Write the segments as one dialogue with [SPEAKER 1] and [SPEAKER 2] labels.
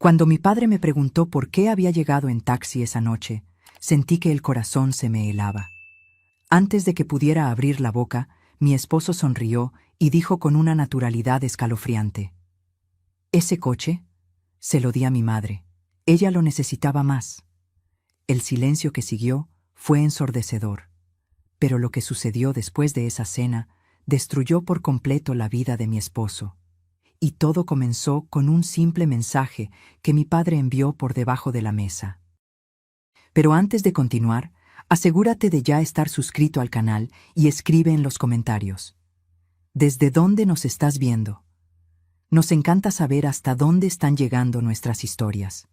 [SPEAKER 1] Cuando mi padre me preguntó por qué había llegado en taxi esa noche, sentí que el corazón se me helaba. Antes de que pudiera abrir la boca, mi esposo sonrió y dijo con una naturalidad escalofriante: «¿Ese coche?». Se lo di a mi madre. Ella lo necesitaba más. El silencio que siguió fue ensordecedor. Pero lo que sucedió después de esa cena destruyó por completo la vida de mi esposo. Y todo comenzó con un simple mensaje que mi padre envió por debajo de la mesa. Pero antes de continuar, asegúrate de ya estar suscrito al canal y escribe en los comentarios: ¿desde dónde nos estás viendo? Nos encanta saber hasta dónde están llegando nuestras historias.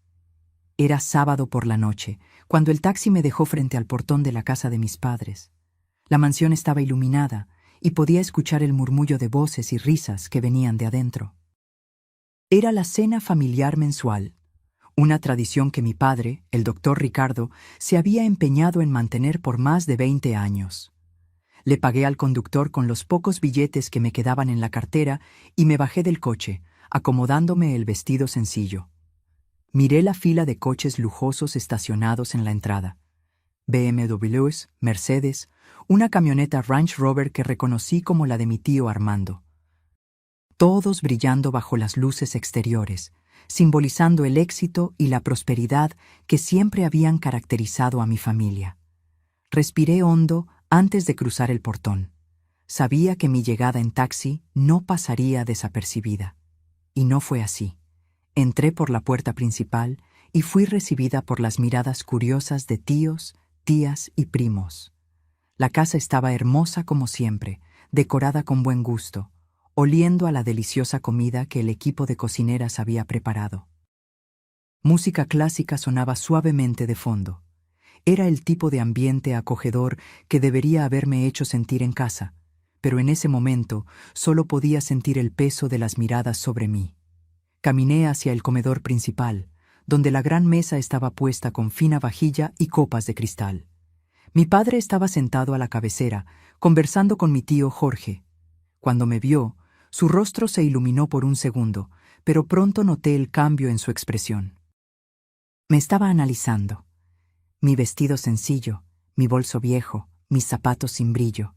[SPEAKER 1] Era sábado por la noche, cuando el taxi me dejó frente al portón de la casa de mis padres. La mansión estaba iluminada y podía escuchar el murmullo de voces y risas que venían de adentro. Era la cena familiar mensual, una tradición que mi padre, el doctor Ricardo, se había empeñado en mantener por más de 20 años. Le pagué al conductor con los pocos billetes que me quedaban en la cartera y me bajé del coche, acomodándome el vestido sencillo. Miré la fila de coches lujosos estacionados en la entrada. BMWs, Mercedes, una camioneta Range Rover que reconocí como la de mi tío Armando. Todos brillando bajo las luces exteriores, simbolizando el éxito y la prosperidad que siempre habían caracterizado a mi familia. Respiré hondo antes de cruzar el portón. Sabía que mi llegada en taxi no pasaría desapercibida. Y no fue así. Entré por la puerta principal y fui recibida por las miradas curiosas de tíos, tías y primos. La casa estaba hermosa como siempre, decorada con buen gusto, oliendo a la deliciosa comida que el equipo de cocineras había preparado. Música clásica sonaba suavemente de fondo. Era el tipo de ambiente acogedor que debería haberme hecho sentir en casa, pero en ese momento solo podía sentir el peso de las miradas sobre mí. Caminé hacia el comedor principal, donde la gran mesa estaba puesta con fina vajilla y copas de cristal. Mi padre estaba sentado a la cabecera, conversando con mi tío Jorge. Cuando me vio, su rostro se iluminó por un segundo, pero pronto noté el cambio en su expresión. Me estaba analizando. Mi vestido sencillo, mi bolso viejo, mis zapatos sin brillo.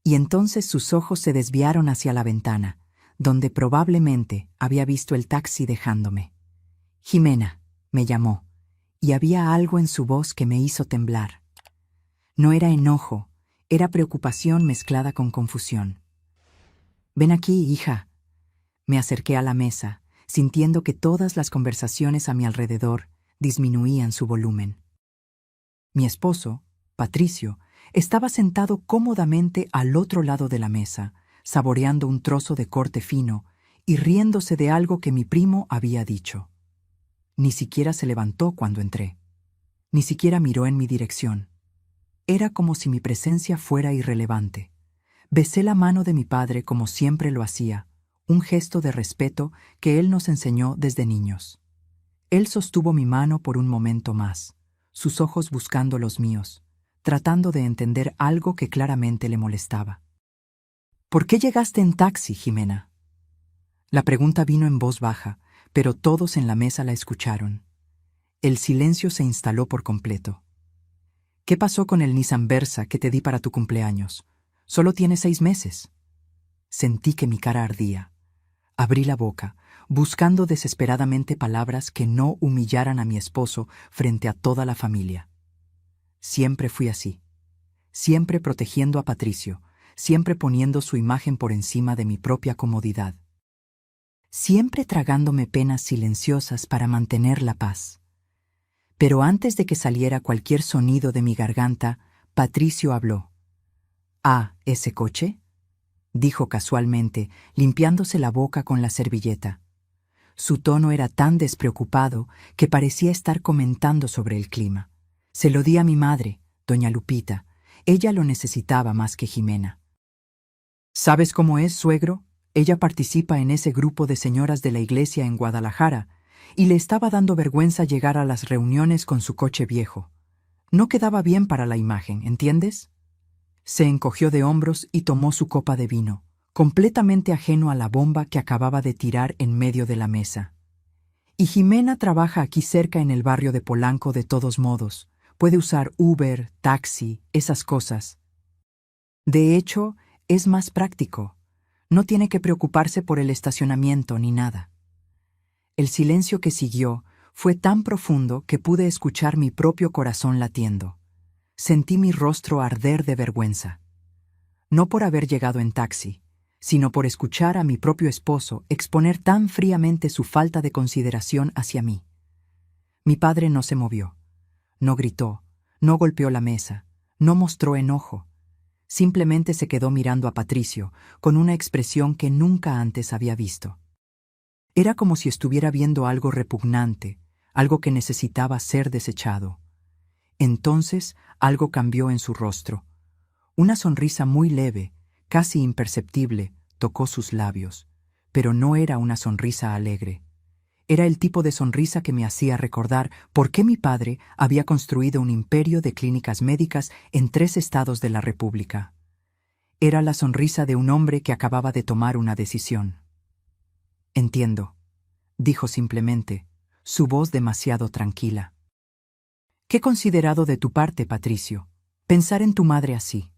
[SPEAKER 1] Y entonces sus ojos se desviaron hacia la ventana, donde probablemente había visto el taxi dejándome. «Jimena», me llamó, y había algo en su voz que me hizo temblar. No era enojo, era preocupación mezclada con confusión. «Ven aquí, hija». Me acerqué a la mesa, sintiendo que todas las conversaciones a mi alrededor disminuían su volumen. Mi esposo, Patricio, estaba sentado cómodamente al otro lado de la mesa, saboreando un trozo de corte fino y riéndose de algo que mi primo había dicho. Ni siquiera se levantó cuando entré. Ni siquiera miró en mi dirección. Era como si mi presencia fuera irrelevante. Besé la mano de mi padre como siempre lo hacía, un gesto de respeto que él nos enseñó desde niños. Él sostuvo mi mano por un momento más, sus ojos buscando los míos, tratando de entender algo que claramente le molestaba. «¿Por qué llegaste en taxi, Jimena?». La pregunta vino en voz baja, pero todos en la mesa la escucharon. El silencio se instaló por completo. «¿Qué pasó con el Nissan Versa que te di para tu cumpleaños? Solo tiene 6 meses». Sentí que mi cara ardía. Abrí la boca, buscando desesperadamente palabras que no humillaran a mi esposo frente a toda la familia. Siempre fui así. Siempre protegiendo a Patricio, siempre poniendo su imagen por encima de mi propia comodidad. Siempre tragándome penas silenciosas para mantener la paz. Pero antes de que saliera cualquier sonido de mi garganta, Patricio habló. «¿Ah, ese coche?», dijo casualmente, limpiándose la boca con la servilleta. Su tono era tan despreocupado que parecía estar comentando sobre el clima. «Se lo di a mi madre, doña Lupita. Ella lo necesitaba más que Jimena». «¿Sabes cómo es, suegro? Ella participa en ese grupo de señoras de la iglesia en Guadalajara, y le estaba dando vergüenza llegar a las reuniones con su coche viejo. No quedaba bien para la imagen, ¿entiendes?». Se encogió de hombros y tomó su copa de vino, completamente ajeno a la bomba que acababa de tirar en medio de la mesa. Y Jimena trabaja aquí cerca en el barrio de Polanco de todos modos. Puede usar Uber, taxi, esas cosas. De hecho, es más práctico. No tiene que preocuparse por el estacionamiento ni nada. El silencio que siguió fue tan profundo que pude escuchar mi propio corazón latiendo. Sentí mi rostro arder de vergüenza. No por haber llegado en taxi, sino por escuchar a mi propio esposo exponer tan fríamente su falta de consideración hacia mí. Mi padre no se movió, no gritó, no golpeó la mesa, no mostró enojo. Simplemente se quedó mirando a Patricio con una expresión que nunca antes había visto. Era como si estuviera viendo algo repugnante, algo que necesitaba ser desechado. Entonces algo cambió en su rostro. Una sonrisa muy leve, casi imperceptible, tocó sus labios, pero no era una sonrisa alegre. Era el tipo de sonrisa que me hacía recordar por qué mi padre había construido un imperio de clínicas médicas en 3 estados de la República. Era la sonrisa de un hombre que acababa de tomar una decisión. Entiendo, dijo simplemente, su voz demasiado tranquila. Qué considerado de tu parte, Patricio, pensar en tu madre así.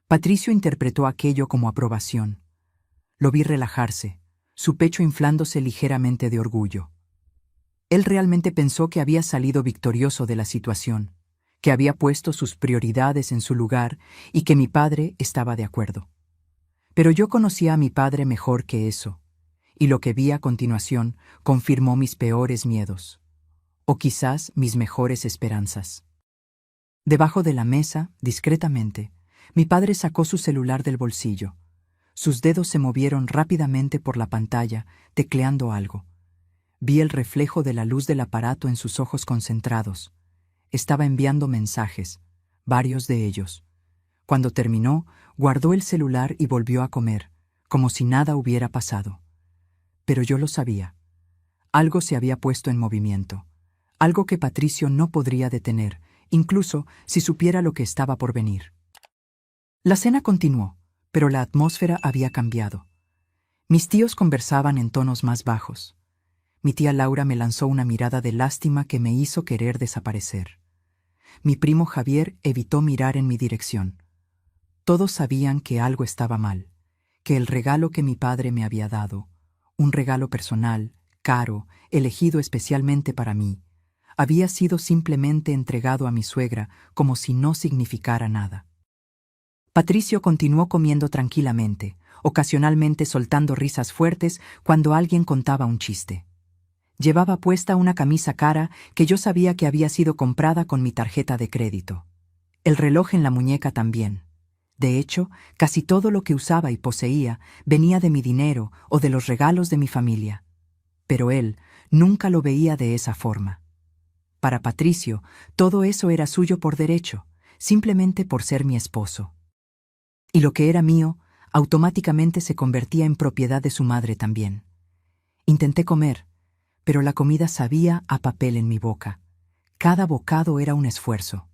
[SPEAKER 1] Patricio interpretó aquello como aprobación. Lo vi relajarse, su pecho inflándose ligeramente de orgullo. Él realmente pensó que había salido victorioso de la situación, que había puesto sus prioridades en su lugar y que mi padre estaba de acuerdo. Pero yo conocía a mi padre mejor que eso, y lo que vi a continuación confirmó mis peores miedos, o quizás mis mejores esperanzas. Debajo de la mesa, discretamente, mi padre sacó su celular del bolsillo. Sus dedos se movieron rápidamente por la pantalla, tecleando algo. Vi el reflejo de la luz del aparato en sus ojos concentrados. Estaba enviando mensajes, varios de ellos. Cuando terminó, guardó el celular y volvió a comer, como si nada hubiera pasado. Pero yo lo sabía. Algo se había puesto en movimiento. Algo que Patricio no podría detener, incluso si supiera lo que estaba por venir. La cena continuó, pero la atmósfera había cambiado. Mis tíos conversaban en tonos más bajos. Mi tía Laura me lanzó una mirada de lástima que me hizo querer desaparecer. Mi primo Javier evitó mirar en mi dirección. Todos sabían que algo estaba mal, que el regalo que mi padre me había dado, un regalo personal, caro, elegido especialmente para mí, había sido simplemente entregado a mi suegra como si no significara nada. Patricio continuó comiendo tranquilamente, ocasionalmente soltando risas fuertes cuando alguien contaba un chiste. Llevaba puesta una camisa cara que yo sabía que había sido comprada con mi tarjeta de crédito. El reloj en la muñeca también. De hecho, casi todo lo que usaba y poseía venía de mi dinero o de los regalos de mi familia. Pero él nunca lo veía de esa forma. Para Patricio, todo eso era suyo por derecho, simplemente por ser mi esposo. Y lo que era mío, automáticamente se convertía en propiedad de su madre también. Intenté comer, pero la comida sabía a papel en mi boca. Cada bocado era un esfuerzo.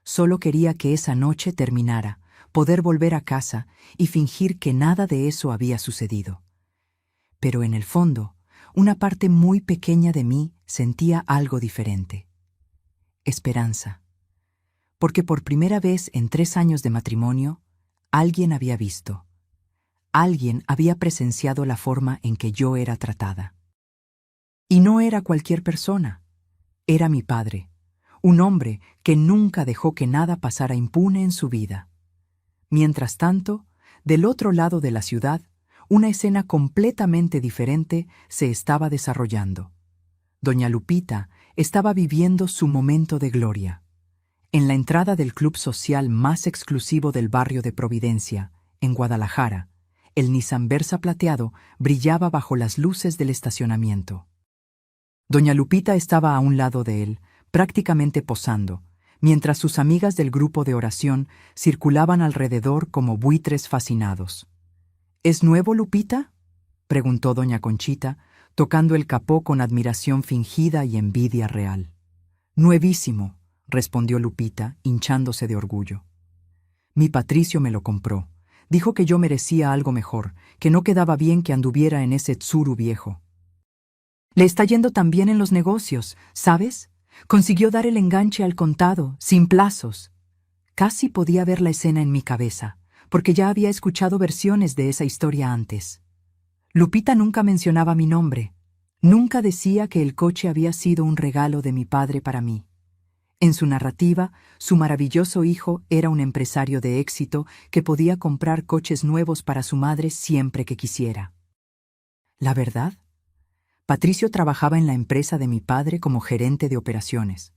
[SPEAKER 1] Solo quería que esa noche terminara, poder volver a casa y fingir que nada de eso había sucedido. Pero en el fondo, una parte muy pequeña de mí sentía algo diferente. Esperanza. Porque por primera vez en 3 años de matrimonio, alguien había visto. Alguien había presenciado la forma en que yo era tratada. Y no era cualquier persona. Era mi padre, un hombre que nunca dejó que nada pasara impune en su vida. Mientras tanto, del otro lado de la ciudad, una escena completamente diferente se estaba desarrollando. Doña Lupita estaba viviendo su momento de gloria. En la entrada del club social más exclusivo del barrio de Providencia, en Guadalajara, el Nissan Versa plateado brillaba bajo las luces del estacionamiento. Doña Lupita estaba a un lado de él, prácticamente posando, mientras sus amigas del grupo de oración circulaban alrededor como buitres fascinados. ¿Es nuevo, Lupita?, preguntó doña Conchita, tocando el capó con admiración fingida y envidia real. Nuevísimo, respondió Lupita, hinchándose de orgullo. Mi Patricio me lo compró. Dijo que yo merecía algo mejor, que no quedaba bien que anduviera en ese tsuru viejo. Le está yendo tan bien en los negocios, ¿sabes? Consiguió dar el enganche al contado, sin plazos. Casi podía ver la escena en mi cabeza, porque ya había escuchado versiones de esa historia antes. Lupita nunca mencionaba mi nombre. Nunca decía que el coche había sido un regalo de mi padre para mí. En su narrativa, su maravilloso hijo era un empresario de éxito que podía comprar coches nuevos para su madre siempre que quisiera. ¿La verdad? Patricio trabajaba en la empresa de mi padre como gerente de operaciones,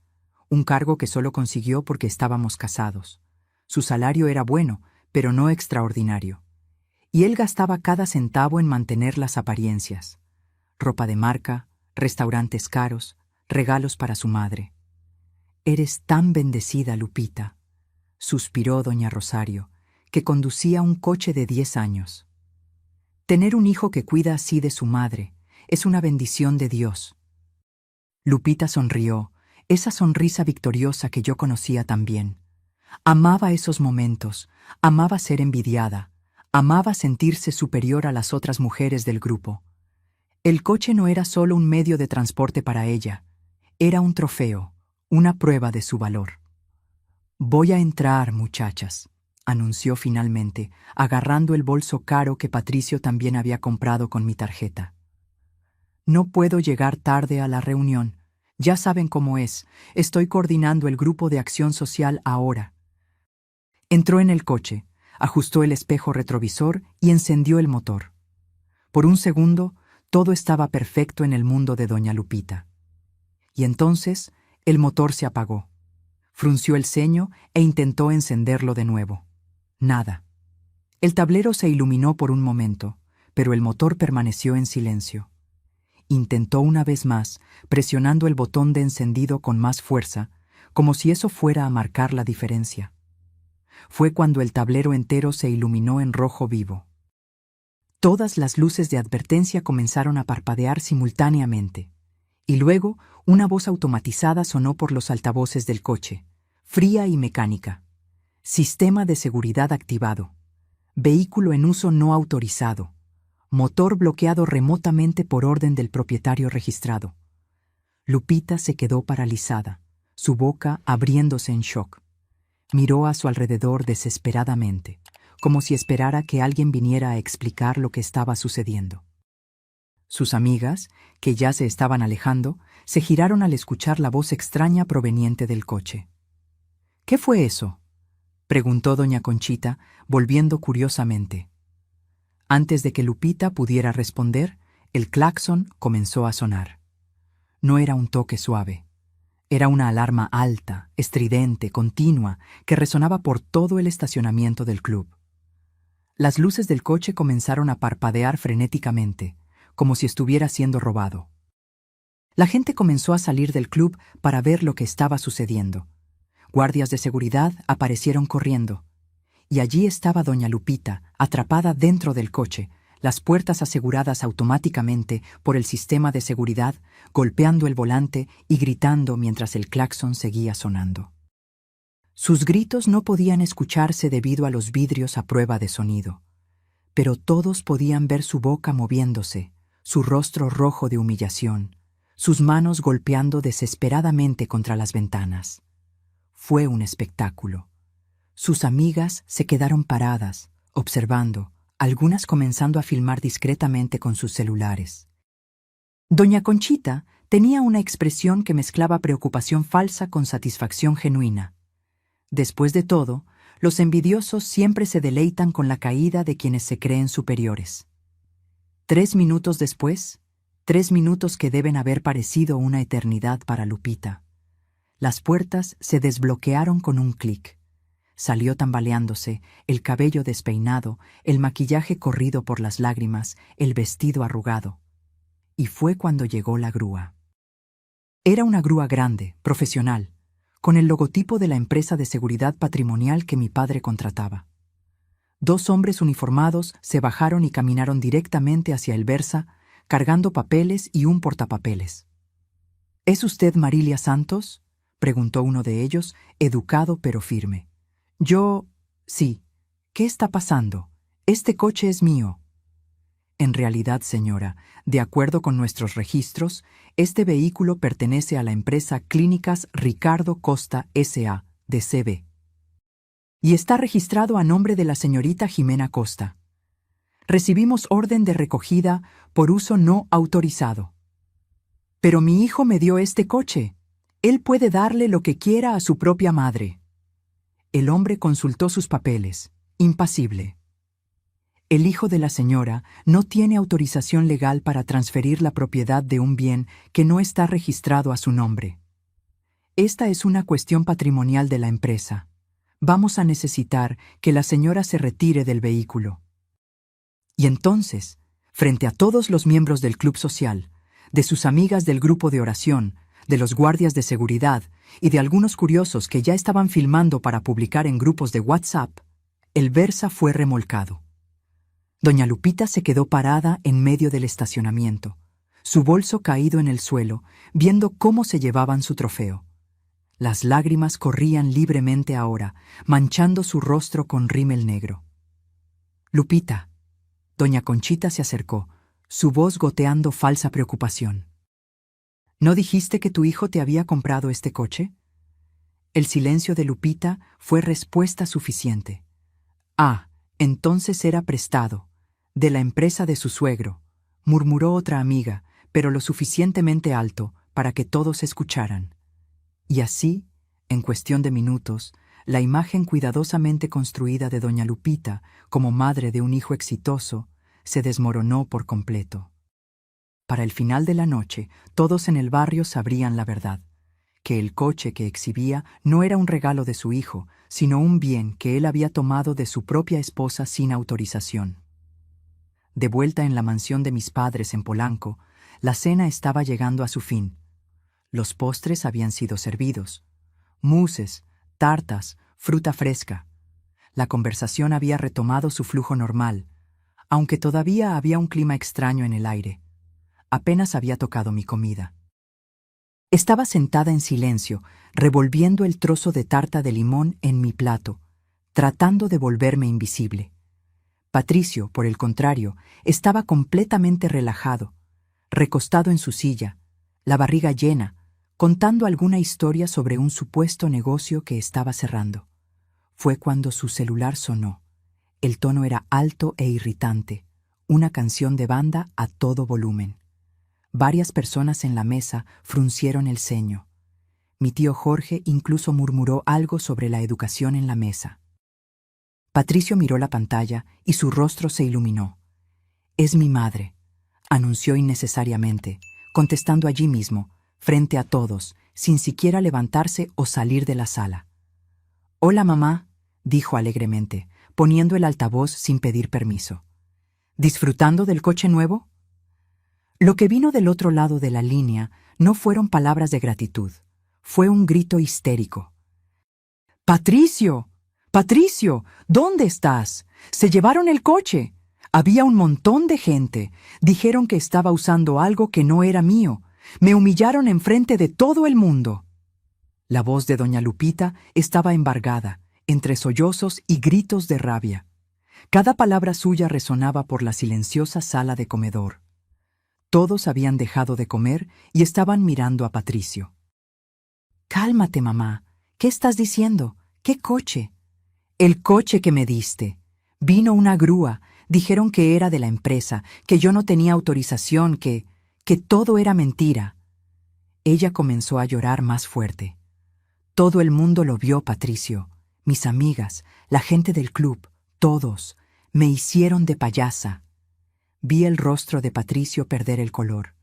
[SPEAKER 1] un cargo que solo consiguió porque estábamos casados. Su salario era bueno, pero no extraordinario. Y él gastaba cada centavo en mantener las apariencias. Ropa de marca, restaurantes caros, regalos para su madre. «Eres tan bendecida, Lupita», suspiró doña Rosario, que conducía un coche de 10 años. «Tener un hijo que cuida así de su madre es una bendición de Dios». Lupita sonrió, esa sonrisa victoriosa que yo conocía tan bien. Amaba esos momentos, amaba ser envidiada, amaba sentirse superior a las otras mujeres del grupo. El coche no era solo un medio de transporte para ella, era un trofeo, una prueba de su valor. «Voy a entrar, muchachas», anunció finalmente, agarrando el bolso caro que Patricio también había comprado con mi tarjeta. «No puedo llegar tarde a la reunión. Ya saben cómo es. Estoy coordinando el grupo de acción social ahora». Entró en el coche, ajustó el espejo retrovisor y encendió el motor. Por un segundo, todo estaba perfecto en el mundo de doña Lupita. Y entonces, el motor se apagó. Frunció el ceño e intentó encenderlo de nuevo. Nada. El tablero se iluminó por un momento, pero el motor permaneció en silencio. Intentó una vez más, presionando el botón de encendido con más fuerza, como si eso fuera a marcar la diferencia. Fue cuando el tablero entero se iluminó en rojo vivo. Todas las luces de advertencia comenzaron a parpadear simultáneamente, y luego una voz automatizada sonó por los altavoces del coche, fría y mecánica. «Sistema de seguridad activado. Vehículo en uso no autorizado. Motor bloqueado remotamente por orden del propietario registrado». Lupita se quedó paralizada, su boca abriéndose en shock. Miró a su alrededor desesperadamente, como si esperara que alguien viniera a explicar lo que estaba sucediendo. Sus amigas, que ya se estaban alejando, se giraron al escuchar la voz extraña proveniente del coche. «¿Qué fue eso?», preguntó doña Conchita, volviendo curiosamente. Antes de que Lupita pudiera responder, el claxon comenzó a sonar. No era un toque suave. Era una alarma alta, estridente, continua, que resonaba por todo el estacionamiento del club. Las luces del coche comenzaron a parpadear frenéticamente, como si estuviera siendo robado. La gente comenzó a salir del club para ver lo que estaba sucediendo. Guardias de seguridad aparecieron corriendo. Y allí estaba doña Lupita, atrapada dentro del coche, las puertas aseguradas automáticamente por el sistema de seguridad, golpeando el volante y gritando mientras el claxon seguía sonando. Sus gritos no podían escucharse debido a los vidrios a prueba de sonido, pero todos podían ver su boca moviéndose, su rostro rojo de humillación, sus manos golpeando desesperadamente contra las ventanas. Fue un espectáculo. Sus amigas se quedaron paradas, observando, algunas comenzando a filmar discretamente con sus celulares. Doña Conchita tenía una expresión que mezclaba preocupación falsa con satisfacción genuina. Después de todo, los envidiosos siempre se deleitan con la caída de quienes se creen superiores. 3 minutos después, 3 minutos que deben haber parecido una eternidad para Lupita. Las puertas se desbloquearon con un clic. Salió tambaleándose, el cabello despeinado, el maquillaje corrido por las lágrimas, el vestido arrugado. Y fue cuando llegó la grúa. Era una grúa grande, profesional, con el logotipo de la empresa de seguridad patrimonial que mi padre contrataba. 2 hombres uniformados se bajaron y caminaron directamente hacia el Versa, cargando papeles y un portapapeles. «¿Es usted Marilia Santos?», preguntó uno de ellos, educado pero firme. «Yo... sí. ¿Qué está pasando? Este coche es mío». En realidad, señora, de acuerdo con nuestros registros, este vehículo pertenece a la empresa Clínicas Ricardo Costa S.A. de CB. Y está registrado a nombre de la señorita Jimena Costa. Recibimos orden de recogida por uso no autorizado. Pero mi hijo me dio este coche. Él puede darle lo que quiera a su propia madre. El hombre consultó sus papeles, impasible. El hijo de la señora no tiene autorización legal para transferir la propiedad de un bien que no está registrado a su nombre. Esta es una cuestión patrimonial de la empresa. Vamos a necesitar que la señora se retire del vehículo. Y entonces, frente a todos los miembros del club social, de sus amigas del grupo de oración, de los guardias de seguridad y de algunos curiosos que ya estaban filmando para publicar en grupos de WhatsApp, el Versa fue remolcado. Doña Lupita se quedó parada en medio del estacionamiento, su bolso caído en el suelo, viendo cómo se llevaban su trofeo. Las lágrimas corrían libremente ahora, manchando su rostro con rímel negro. Lupita. Doña Conchita se acercó, su voz goteando falsa preocupación. ¿No dijiste que tu hijo te había comprado este coche? El silencio de Lupita fue respuesta suficiente. Ah, entonces era prestado, de la empresa de su suegro, murmuró otra amiga, pero lo suficientemente alto para que todos escucharan. Y así, en cuestión de minutos, la imagen cuidadosamente construida de doña Lupita, como madre de un hijo exitoso, se desmoronó por completo. Para el final de la noche, todos en el barrio sabrían la verdad, que el coche que exhibía no era un regalo de su hijo, sino un bien que él había tomado de su propia esposa sin autorización. De vuelta en la mansión de mis padres en Polanco, la cena estaba llegando a su fin. Los postres habían sido servidos. Mousses, tartas, fruta fresca. La conversación había retomado su flujo normal, aunque todavía había un clima extraño en el aire. Apenas había tocado mi comida. Estaba sentada en silencio, revolviendo el trozo de tarta de limón en mi plato, tratando de volverme invisible. Patricio, por el contrario, estaba completamente relajado, recostado en su silla, la barriga llena, contando alguna historia sobre un supuesto negocio que estaba cerrando. Fue cuando su celular sonó. El tono era alto e irritante, una canción de banda a todo volumen. Varias personas en la mesa fruncieron el ceño. Mi tío Jorge incluso murmuró algo sobre la educación en la mesa. Patricio miró la pantalla y su rostro se iluminó. «Es mi madre», anunció innecesariamente, contestando allí mismo, frente a todos, sin siquiera levantarse o salir de la sala. «Hola, mamá», dijo alegremente, poniendo el altavoz sin pedir permiso. «¿Disfrutando del coche nuevo?» Lo que vino del otro lado de la línea no fueron palabras de gratitud, fue un grito histérico. «¡Patricio! ¡Patricio! ¿Dónde estás? ¡Se llevaron el coche! Había un montón de gente. Dijeron que estaba usando algo que no era mío. Me humillaron enfrente de todo el mundo». La voz de doña Lupita estaba embargada, entre sollozos y gritos de rabia. Cada palabra suya resonaba por la silenciosa sala de comedor. Todos habían dejado de comer y estaban mirando a Patricio. «Cálmate, mamá. ¿Qué estás diciendo? ¿Qué coche?» «El coche que me diste. Vino una grúa. Dijeron que era de la empresa, que yo no tenía autorización, que todo era mentira». Ella comenzó a llorar más fuerte. Todo el mundo lo vio, Patricio. Mis amigas, la gente del club, todos. Me hicieron de payasa. Vi el rostro de Patricio perder el color.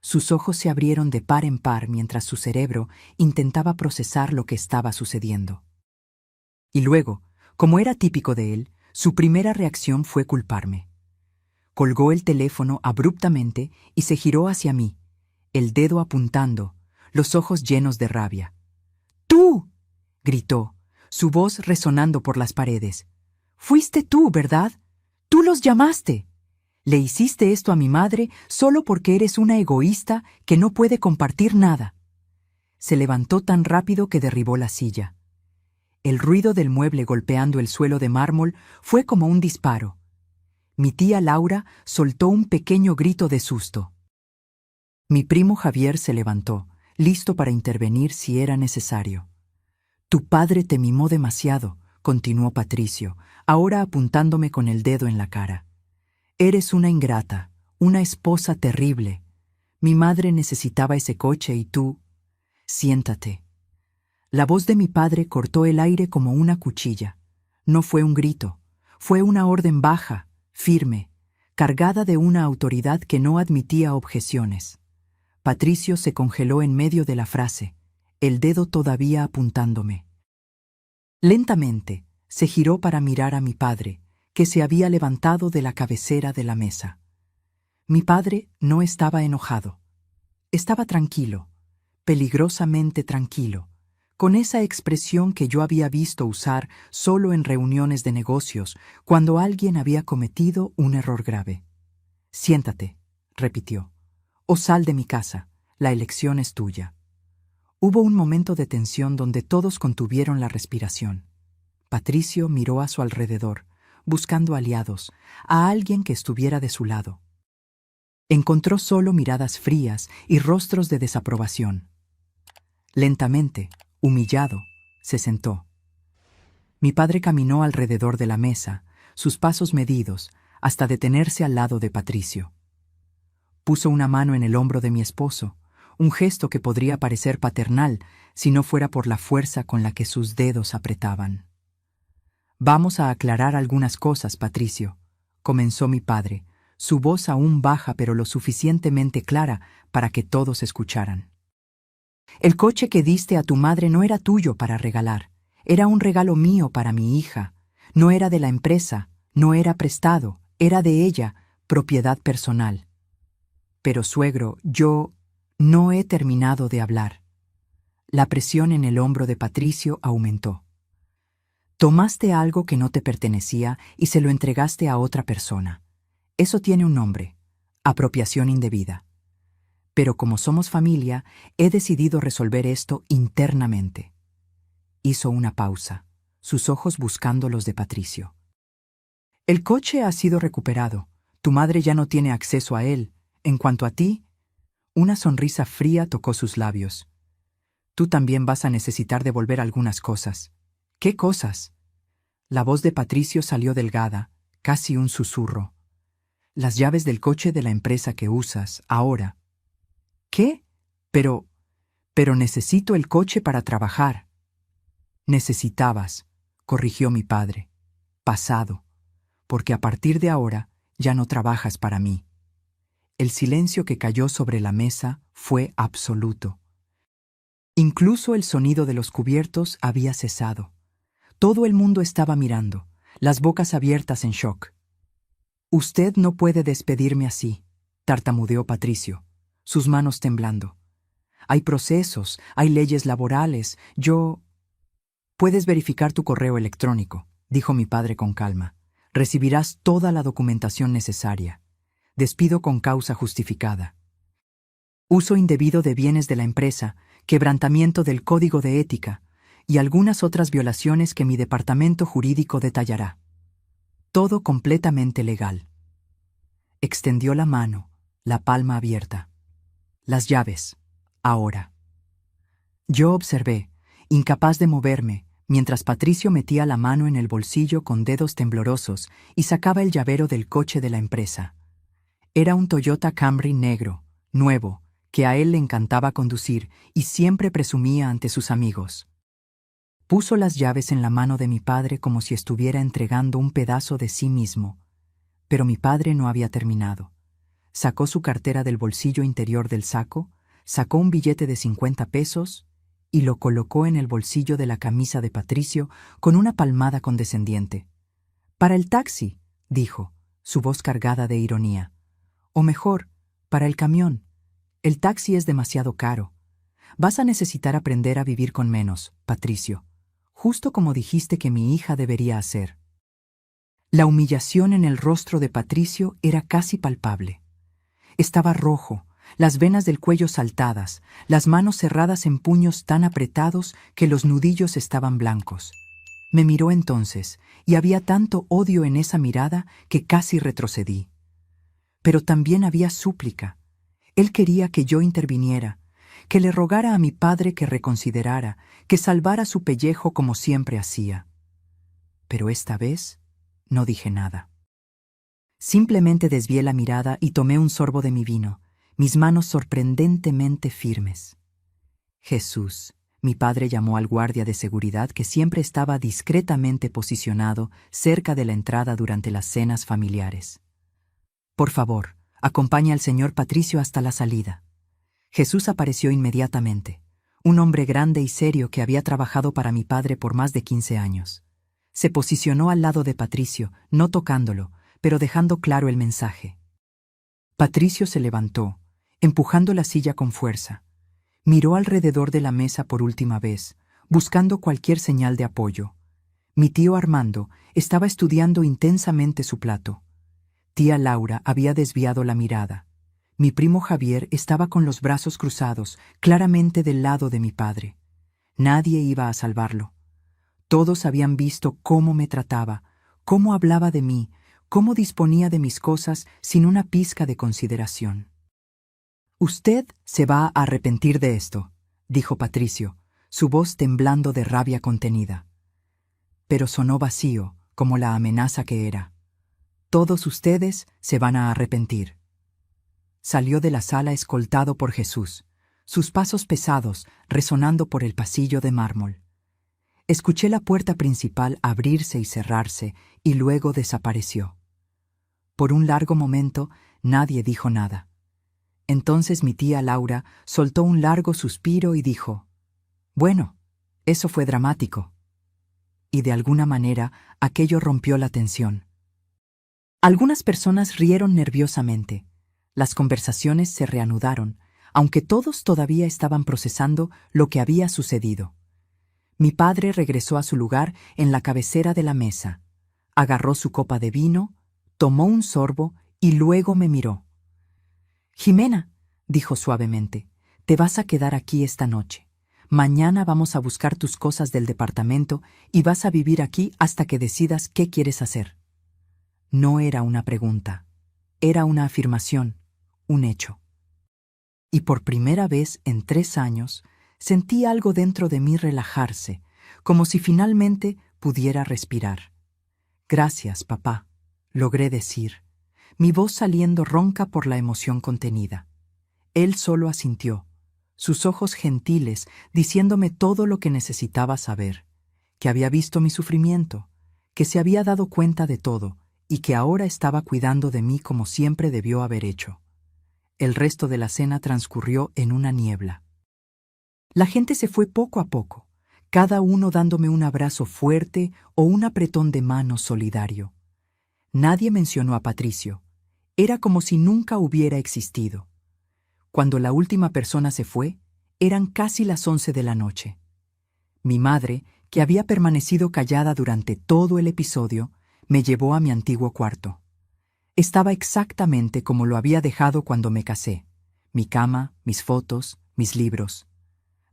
[SPEAKER 1] Sus ojos se abrieron de par en par mientras su cerebro intentaba procesar lo que estaba sucediendo. Y luego, como era típico de él, su primera reacción fue culparme. Colgó el teléfono abruptamente y se giró hacia mí, el dedo apuntando, los ojos llenos de rabia. «¡Tú!», gritó, su voz resonando por las paredes. «Fuiste tú, ¿verdad? Tú los llamaste. Le hiciste esto a mi madre solo porque eres una egoísta que no puede compartir nada». Se levantó tan rápido que derribó la silla. El ruido del mueble golpeando el suelo de mármol fue como un disparo. Mi tía Laura soltó un pequeño grito de susto. Mi primo Javier se levantó, listo para intervenir si era necesario. Tu padre te mimó demasiado, continuó Patricio, ahora apuntándome con el dedo en la cara. Eres una ingrata, una esposa terrible. Mi madre necesitaba ese coche y tú... Siéntate. La voz de mi padre cortó el aire como una cuchilla. No fue un grito, fue una orden baja, firme, cargada de una autoridad que no admitía objeciones. Patricio se congeló en medio de la frase, el dedo todavía apuntándome. Lentamente, se giró para mirar a mi padre, que se había levantado de la cabecera de la mesa. Mi padre no estaba enojado. Estaba tranquilo, peligrosamente tranquilo, con esa expresión que yo había visto usar solo en reuniones de negocios cuando alguien había cometido un error grave. Siéntate, repitió, o sal de mi casa, la elección es tuya. Hubo un momento de tensión donde todos contuvieron la respiración. Patricio miró a su alrededor, buscando aliados, a alguien que estuviera de su lado. Encontró solo miradas frías y rostros de desaprobación. Lentamente, humillado, se sentó. Mi padre caminó alrededor de la mesa, sus pasos medidos, hasta detenerse al lado de Patricio. Puso una mano en el hombro de mi esposo, un gesto que podría parecer paternal si no fuera por la fuerza con la que sus dedos apretaban. Vamos a aclarar algunas cosas, Patricio, comenzó mi padre, su voz aún baja pero lo suficientemente clara para que todos escucharan. El coche que diste a tu madre no era tuyo para regalar, era un regalo mío para mi hija, no era de la empresa, no era prestado, era de ella, propiedad personal. Pero suegro, yo no he terminado de hablar. La presión en el hombro de Patricio aumentó. Tomaste algo que no te pertenecía y se lo entregaste a otra persona. Eso tiene un nombre, apropiación indebida. Pero como somos familia, he decidido resolver esto internamente. Hizo una pausa, sus ojos buscando los de Patricio. El coche ha sido recuperado. Tu madre ya no tiene acceso a él. En cuanto a ti, una sonrisa fría tocó sus labios. Tú también vas a necesitar devolver algunas cosas. ¿Qué cosas? La voz de Patricio salió delgada, casi un susurro. Las llaves del coche de la empresa que usas ahora. ¿Qué? Pero necesito el coche para trabajar. Necesitabas, corrigió mi padre. Pasado, porque a partir de ahora ya no trabajas para mí. El silencio que cayó sobre la mesa fue absoluto. Incluso el sonido de los cubiertos había cesado. Todo el mundo estaba mirando, las bocas abiertas en shock. Usted no puede despedirme así, tartamudeó Patricio, sus manos temblando. Hay procesos, hay leyes laborales, Puedes verificar tu correo electrónico, dijo mi padre con calma. Recibirás toda la documentación necesaria. Despido con causa justificada. Uso indebido de bienes de la empresa, quebrantamiento del código de ética y algunas otras violaciones que mi departamento jurídico detallará. Todo completamente legal. Extendió la mano, la palma abierta. Las llaves, ahora. Yo observé, incapaz de moverme, mientras Patricio metía la mano en el bolsillo con dedos temblorosos y sacaba el llavero del coche de la empresa. Era un Toyota Camry negro, nuevo, que a él le encantaba conducir y siempre presumía ante sus amigos. Puso las llaves en la mano de mi padre como si estuviera entregando un pedazo de sí mismo. Pero mi padre no había terminado. Sacó su cartera del bolsillo interior del saco, sacó un billete de 50 pesos y lo colocó en el bolsillo de la camisa de Patricio con una palmada condescendiente. «Para el taxi», dijo, su voz cargada de ironía. «O mejor, para el camión. El taxi es demasiado caro. Vas a necesitar aprender a vivir con menos, Patricio, justo como dijiste que mi hija debería hacer». La humillación en el rostro de Patricio era casi palpable. Estaba rojo, las venas del cuello saltadas, las manos cerradas en puños tan apretados que los nudillos estaban blancos. Me miró entonces, y había tanto odio en esa mirada que casi retrocedí. Pero también había súplica. Él quería que yo interviniera, que le rogara a mi padre que reconsiderara, que salvara su pellejo como siempre hacía. Pero esta vez no dije nada. Simplemente desvié la mirada y tomé un sorbo de mi vino, mis manos sorprendentemente firmes. Jesús, mi padre llamó al guardia de seguridad que siempre estaba discretamente posicionado cerca de la entrada durante las cenas familiares. Por favor, acompaña al señor Patricio hasta la salida. Jesús apareció inmediatamente, un hombre grande y serio que había trabajado para mi padre por más de 15 años. Se posicionó al lado de Patricio, no tocándolo, pero dejando claro el mensaje. Patricio se levantó, empujando la silla con fuerza. Miró alrededor de la mesa por última vez, buscando cualquier señal de apoyo. Mi tío Armando estaba estudiando intensamente su plato. Tía Laura había desviado la mirada. Mi primo Javier estaba con los brazos cruzados, claramente del lado de mi padre. Nadie iba a salvarlo. Todos habían visto cómo me trataba, cómo hablaba de mí, cómo disponía de mis cosas sin una pizca de consideración. «Usted se va a arrepentir de esto», dijo Patricio, su voz temblando de rabia contenida. Pero sonó vacío, como la amenaza que era. «Todos ustedes se van a arrepentir». Salió de la sala escoltado por Jesús, sus pasos pesados resonando por el pasillo de mármol. Escuché la puerta principal abrirse y cerrarse y luego desapareció. Por un largo momento nadie dijo nada. Entonces mi tía Laura soltó un largo suspiro y dijo: «Bueno, eso fue dramático». Y de alguna manera aquello rompió la tensión. Algunas personas rieron nerviosamente. Las conversaciones se reanudaron, aunque todos todavía estaban procesando lo que había sucedido. Mi padre regresó a su lugar en la cabecera de la mesa, agarró su copa de vino, tomó un sorbo y luego me miró. «Jimena», dijo suavemente, «te vas a quedar aquí esta noche. Mañana vamos a buscar tus cosas del departamento y vas a vivir aquí hasta que decidas qué quieres hacer». No era una pregunta, era una afirmación, un hecho. Y por primera vez en 3 años, sentí algo dentro de mí relajarse, como si finalmente pudiera respirar. «Gracias, papá», logré decir, mi voz saliendo ronca por la emoción contenida. Él solo asintió, sus ojos gentiles diciéndome todo lo que necesitaba saber, que había visto mi sufrimiento, que se había dado cuenta de todo y que ahora estaba cuidando de mí como siempre debió haber hecho. El resto de la cena transcurrió en una niebla. La gente se fue poco a poco, cada uno dándome un abrazo fuerte o un apretón de manos solidario. Nadie mencionó a Patricio. Era como si nunca hubiera existido. Cuando la última persona se fue, eran casi las 11 de la noche. Mi madre, que había permanecido callada durante todo el episodio, me llevó a mi antiguo cuarto. Estaba exactamente como lo había dejado cuando me casé. Mi cama, mis fotos, mis libros.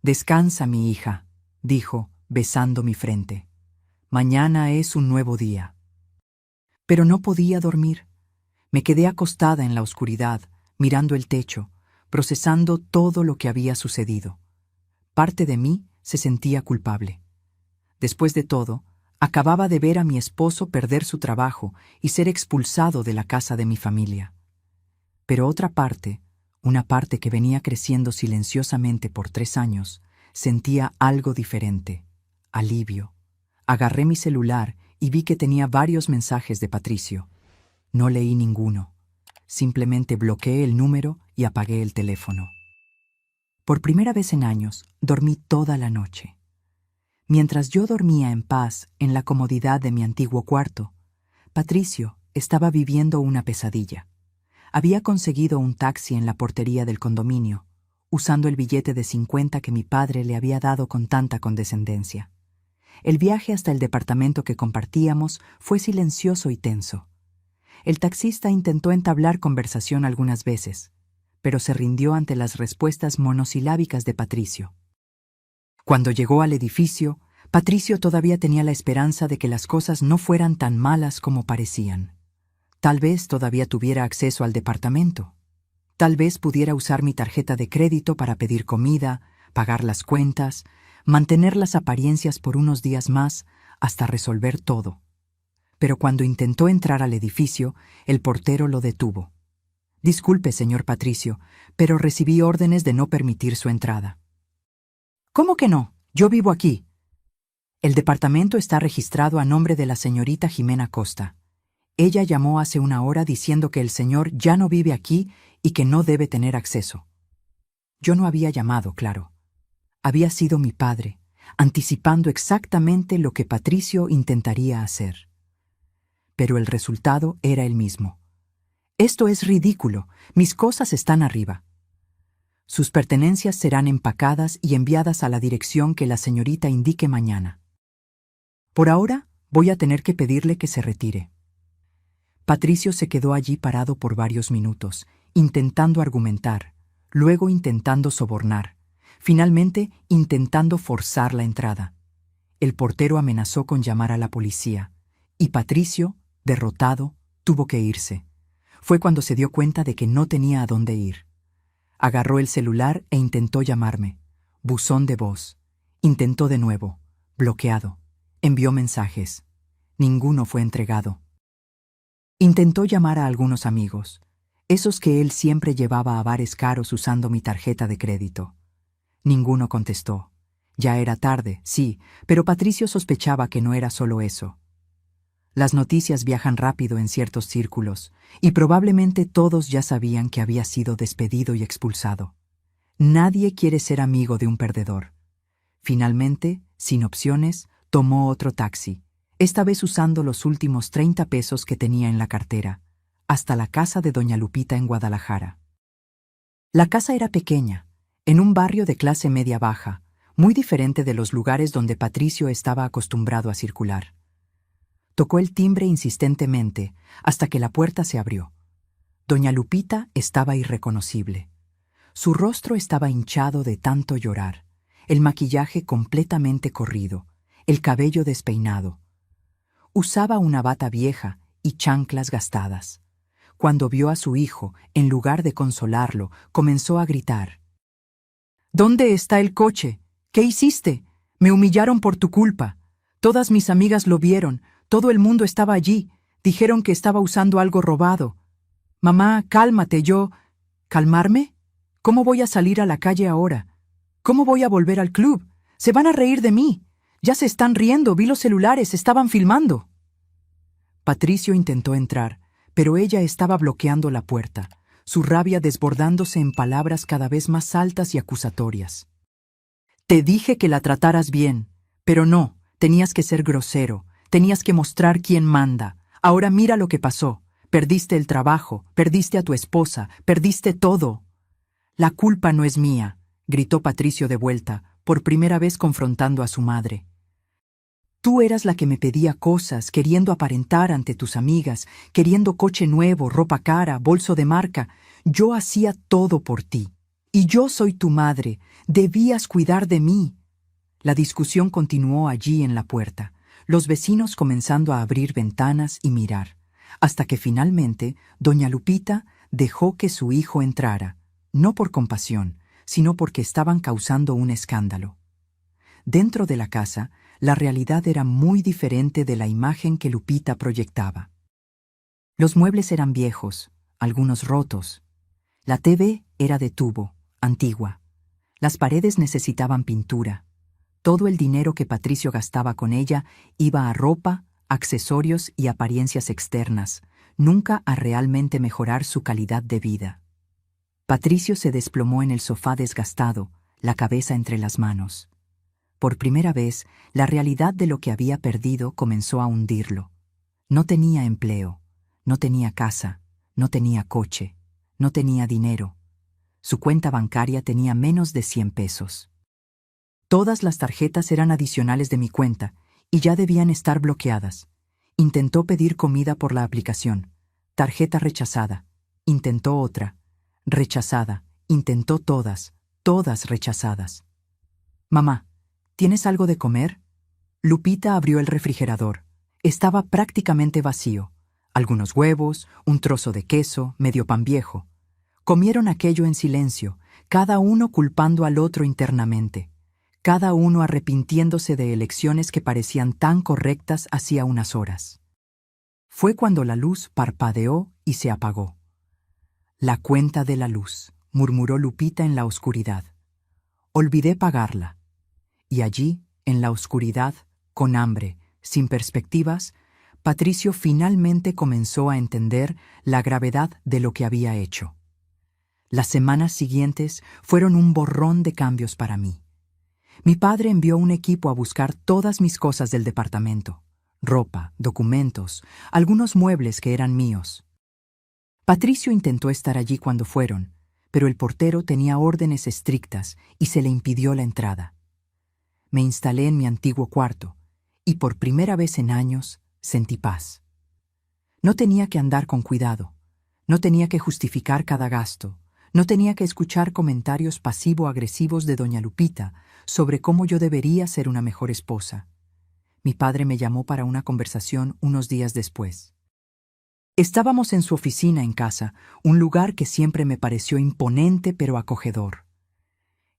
[SPEAKER 1] «Descansa, mi hija», dijo, besando mi frente. «Mañana es un nuevo día». Pero no podía dormir. Me quedé acostada en la oscuridad, mirando el techo, procesando todo lo que había sucedido. Parte de mí se sentía culpable. Después de todo, acababa de ver a mi esposo perder su trabajo y ser expulsado de la casa de mi familia. Pero otra parte, una parte que venía creciendo silenciosamente por 3 años, sentía algo diferente, alivio. Agarré mi celular y vi que tenía varios mensajes de Patricio. No leí ninguno. Simplemente bloqueé el número y apagué el teléfono. Por primera vez en años, dormí toda la noche. Mientras yo dormía en paz en la comodidad de mi antiguo cuarto, Patricio estaba viviendo una pesadilla. Había conseguido un taxi en la portería del condominio, usando el billete de 50 que mi padre le había dado con tanta condescendencia. El viaje hasta el departamento que compartíamos fue silencioso y tenso. El taxista intentó entablar conversación algunas veces, pero se rindió ante las respuestas monosilábicas de Patricio. Cuando llegó al edificio, Patricio todavía tenía la esperanza de que las cosas no fueran tan malas como parecían. Tal vez todavía tuviera acceso al departamento. Tal vez pudiera usar mi tarjeta de crédito para pedir comida, pagar las cuentas, mantener las apariencias por unos días más hasta resolver todo. Pero cuando intentó entrar al edificio, el portero lo detuvo. «Disculpe, señor Patricio, pero recibí órdenes de no permitir su entrada». «¿Cómo que no? Yo vivo aquí». «El departamento está registrado a nombre de la señorita Jimena Costa. Ella llamó hace una hora diciendo que el señor ya no vive aquí y que no debe tener acceso». Yo no había llamado, claro. Había sido mi padre, anticipando exactamente lo que Patricio intentaría hacer. Pero el resultado era el mismo. «Esto es ridículo. Mis cosas están arriba. Sus pertenencias serán empacadas y enviadas a la dirección que la señorita indique mañana. Por ahora, voy a tener que pedirle que se retire». Patricio se quedó allí parado por varios minutos, intentando argumentar, luego intentando sobornar, finalmente intentando forzar la entrada. El portero amenazó con llamar a la policía, y Patricio, derrotado, tuvo que irse. Fue cuando se dio cuenta de que no tenía a dónde ir. Agarró el celular e intentó llamarme. Buzón de voz. Intentó de nuevo. Bloqueado. Envió mensajes. Ninguno fue entregado. Intentó llamar a algunos amigos, esos que él siempre llevaba a bares caros usando mi tarjeta de crédito. Ninguno contestó. Ya era tarde, sí, pero Patricio sospechaba que no era solo eso. Las noticias viajan rápido en ciertos círculos, y probablemente todos ya sabían que había sido despedido y expulsado. Nadie quiere ser amigo de un perdedor. Finalmente, sin opciones, tomó otro taxi, esta vez usando los últimos 30 pesos que tenía en la cartera, hasta la casa de doña Lupita en Guadalajara. La casa era pequeña, en un barrio de clase media-baja, muy diferente de los lugares donde Patricio estaba acostumbrado a circular. Tocó el timbre insistentemente hasta que la puerta se abrió. Doña Lupita estaba irreconocible. Su rostro estaba hinchado de tanto llorar, el maquillaje completamente corrido, el cabello despeinado. Usaba una bata vieja y chanclas gastadas. Cuando vio a su hijo, en lugar de consolarlo, comenzó a gritar. «¿Dónde está el coche? ¿Qué hiciste? Me humillaron por tu culpa. Todas mis amigas lo vieron. Todo el mundo estaba allí. Dijeron que estaba usando algo robado. Mamá, cálmate, yo... ¿Calmarme? ¿Cómo voy a salir a la calle ahora? ¿Cómo voy a volver al club? Se van a reír de mí. Ya se están riendo, vi los celulares, estaban filmando». Patricio intentó entrar, pero ella estaba bloqueando la puerta, su rabia desbordándose en palabras cada vez más altas y acusatorias. «Te dije que la trataras bien, pero no, tenías que ser grosero. Tenías que mostrar quién manda. Ahora mira lo que pasó. Perdiste el trabajo, perdiste a tu esposa, perdiste todo». «La culpa no es mía», gritó Patricio de vuelta, por primera vez confrontando a su madre. «Tú eras la que me pedía cosas, queriendo aparentar ante tus amigas, queriendo coche nuevo, ropa cara, bolso de marca. Yo hacía todo por ti. Y yo soy tu madre. Debías cuidar de mí». La discusión continuó allí en la puerta, los vecinos comenzando a abrir ventanas y mirar, hasta que finalmente doña Lupita dejó que su hijo entrara, no por compasión, sino porque estaban causando un escándalo. Dentro de la casa, la realidad era muy diferente de la imagen que Lupita proyectaba. Los muebles eran viejos, algunos rotos. La TV era de tubo, antigua. Las paredes necesitaban pintura. Todo el dinero que Patricio gastaba con ella iba a ropa, accesorios y apariencias externas, nunca a realmente mejorar su calidad de vida. Patricio se desplomó en el sofá desgastado, la cabeza entre las manos. Por primera vez, la realidad de lo que había perdido comenzó a hundirlo. No tenía empleo, no tenía casa, no tenía coche, no tenía dinero. Su cuenta bancaria tenía menos de 100 pesos. Todas las tarjetas eran adicionales de mi cuenta y ya debían estar bloqueadas. Intentó pedir comida por la aplicación. Tarjeta rechazada. Intentó otra. Rechazada. Intentó todas rechazadas. «Mamá, ¿tienes algo de comer? Lupita abrió el refrigerador. Estaba prácticamente vacío. Algunos huevos, un trozo de queso, medio pan viejo. Comieron aquello en silencio, cada uno culpando al otro internamente, cada uno arrepintiéndose de elecciones que parecían tan correctas hacía unas horas. Fue cuando la luz parpadeó y se apagó. La cuenta de la luz, murmuró Lupita en la oscuridad. Olvidé pagarla. Y allí, en la oscuridad, con hambre, sin perspectivas, Patricio finalmente comenzó a entender la gravedad de lo que había hecho. Las semanas siguientes fueron un borrón de cambios para mí. Mi padre envió un equipo a buscar todas mis cosas del departamento: ropa, documentos, algunos muebles que eran míos. Patricio intentó estar allí cuando fueron, pero el portero tenía órdenes estrictas y se le impidió la entrada. Me instalé en mi antiguo cuarto y por primera vez en años sentí paz. No tenía que andar con cuidado, no tenía que justificar cada gasto, no tenía que escuchar comentarios pasivo-agresivos de doña Lupita sobre cómo yo debería ser una mejor esposa. Mi padre me llamó para una conversación unos días después. Estábamos en su oficina en casa, un lugar que siempre me pareció imponente pero acogedor.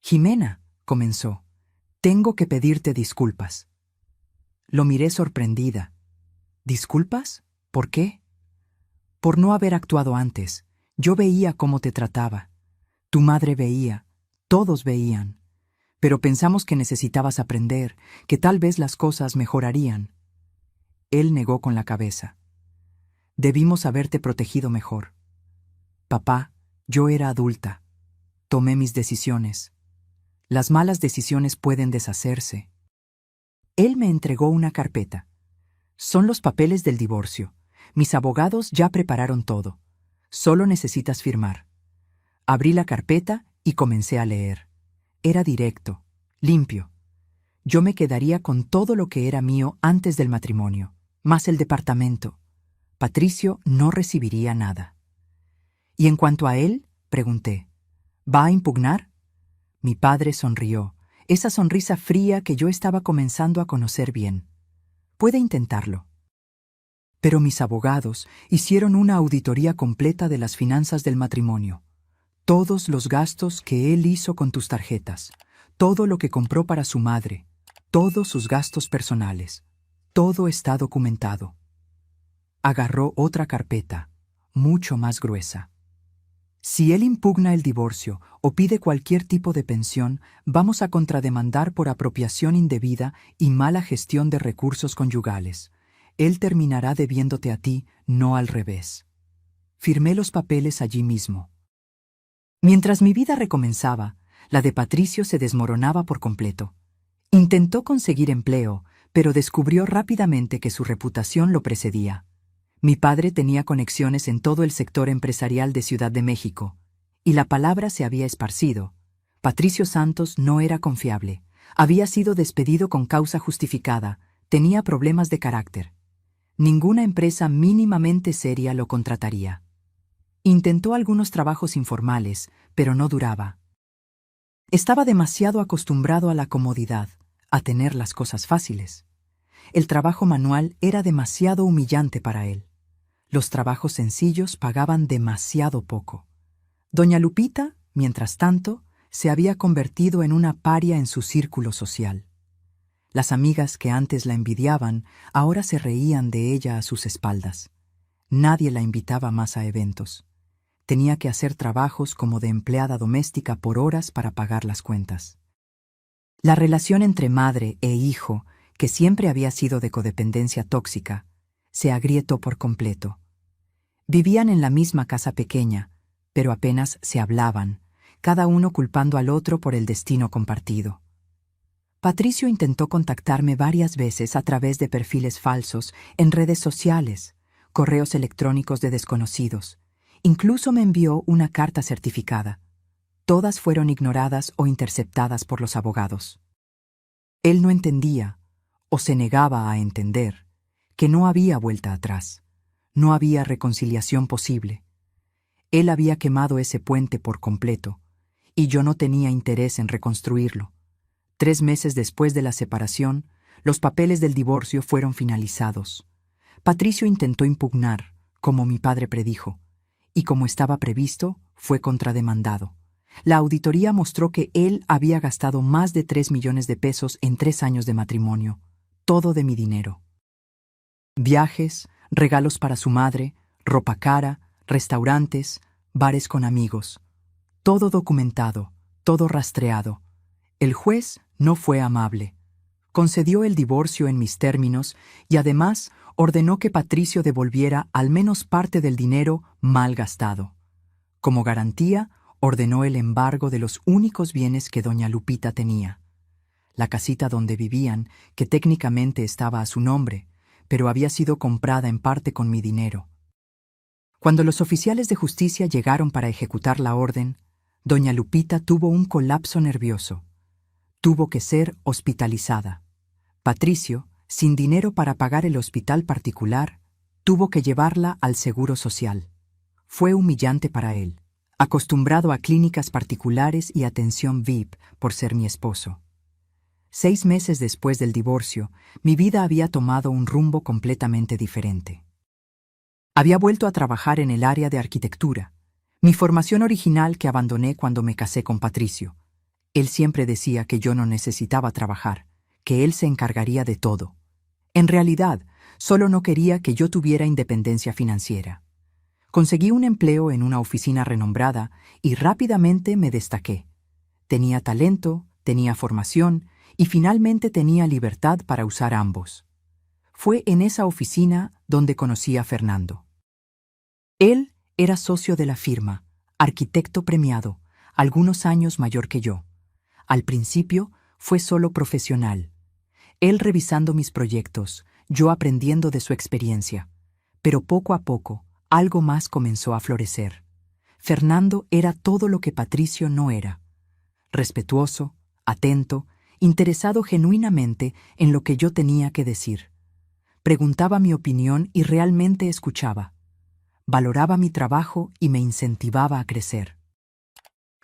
[SPEAKER 1] «Jimena», comenzó, «tengo que pedirte disculpas». Lo miré sorprendida. «¿Disculpas? ¿Por qué?» «Por no haber actuado antes. Yo veía cómo te trataba. Tu madre veía, todos veían. Pero pensamos que necesitabas aprender, que tal vez las cosas mejorarían». Él negó con la cabeza. «Debimos haberte protegido mejor. Papá, yo era adulta. Tomé mis decisiones. Las malas decisiones pueden deshacerse». Él me entregó una carpeta. «Son los papeles del divorcio. Mis abogados ya prepararon todo. Solo necesitas firmar». Abrí la carpeta y comencé a leer. Era directo, limpio. Yo me quedaría con todo lo que era mío antes del matrimonio, más el departamento. Patricio no recibiría nada. «¿Y en cuanto a él?», pregunté. «¿Va a impugnar?». Mi padre sonrió, esa sonrisa fría que yo estaba comenzando a conocer bien. «Puede intentarlo». Pero mis abogados hicieron una auditoría completa de las finanzas del matrimonio. Todos los gastos que él hizo con tus tarjetas, todo lo que compró para su madre, todos sus gastos personales, todo está documentado. Agarró otra carpeta, mucho más gruesa. «Si él impugna el divorcio o pide cualquier tipo de pensión, vamos a contrademandar por apropiación indebida y mala gestión de recursos conyugales. Él terminará debiéndote a ti, no al revés». Firmé los papeles allí mismo. Mientras mi vida recomenzaba, la de Patricio se desmoronaba por completo. Intentó conseguir empleo, pero descubrió rápidamente que su reputación lo precedía. Mi padre tenía conexiones en todo el sector empresarial de Ciudad de México, y la palabra se había esparcido. Patricio Santos no era confiable, había sido despedido con causa justificada, tenía problemas de carácter. Ninguna empresa mínimamente seria lo contrataría. Intentó algunos trabajos informales, pero no duraba. Estaba demasiado acostumbrado a la comodidad, a tener las cosas fáciles. El trabajo manual era demasiado humillante para él. Los trabajos sencillos pagaban demasiado poco. Doña Lupita, mientras tanto, se había convertido en una paria en su círculo social. Las amigas que antes la envidiaban ahora se reían de ella a sus espaldas. Nadie la invitaba más a eventos. Tenía que hacer trabajos como de empleada doméstica por horas para pagar las cuentas. La relación entre madre e hijo, que siempre había sido de codependencia tóxica, se agrietó por completo. Vivían en la misma casa pequeña, pero apenas se hablaban, cada uno culpando al otro por el destino compartido. Patricio intentó contactarme varias veces a través de perfiles falsos en redes sociales, correos electrónicos de desconocidos. Incluso me envió una carta certificada. Todas fueron ignoradas o interceptadas por los abogados. Él no entendía, o se negaba a entender, que no había vuelta atrás. No había reconciliación posible. Él había quemado ese puente por completo, y yo no tenía interés en reconstruirlo. 3 meses después de la separación, Los papeles del divorcio fueron finalizados. Patricio intentó impugnar, como mi padre predijo, y como estaba previsto, fue contrademandado. La auditoría mostró que él había gastado más de 3 millones de pesos en 3 años de matrimonio, todo de mi dinero. Viajes, regalos para su madre, ropa cara, restaurantes, bares con amigos. Todo documentado, todo rastreado. El juez no fue amable. Concedió el divorcio en mis términos y además ordenó que Patricio devolviera al menos parte del dinero mal gastado. Como garantía, ordenó el embargo de los únicos bienes que doña Lupita tenía. La casita donde vivían, que técnicamente estaba a su nombre, pero había sido comprada en parte con mi dinero. Cuando los oficiales de justicia llegaron para ejecutar la orden, doña Lupita tuvo un colapso nervioso. Tuvo que ser hospitalizada. Patricio, sin dinero para pagar el hospital particular, tuvo que llevarla al Seguro Social. Fue humillante para él, acostumbrado a clínicas particulares y atención VIP por ser mi esposo. 6 meses después del divorcio, mi vida había tomado un rumbo completamente diferente. Había vuelto a trabajar en el área de arquitectura, mi formación original que abandoné cuando me casé con Patricio. Él siempre decía que yo no necesitaba trabajar, que él se encargaría de todo. En realidad, solo no quería que yo tuviera independencia financiera. Conseguí un empleo en una oficina renombrada y rápidamente me destaqué. Tenía talento, tenía formación y finalmente tenía libertad para usar ambos. Fue en esa oficina donde conocí a Fernando. Él era socio de la firma, arquitecto premiado, algunos años mayor que yo. Al principio fue solo profesional. Él revisando mis proyectos, yo aprendiendo de su experiencia. Pero poco a poco, algo más comenzó a florecer. Fernando era todo lo que Patricio no era. Respetuoso, atento, interesado genuinamente en lo que yo tenía que decir. Preguntaba mi opinión y realmente escuchaba. Valoraba mi trabajo y me incentivaba a crecer.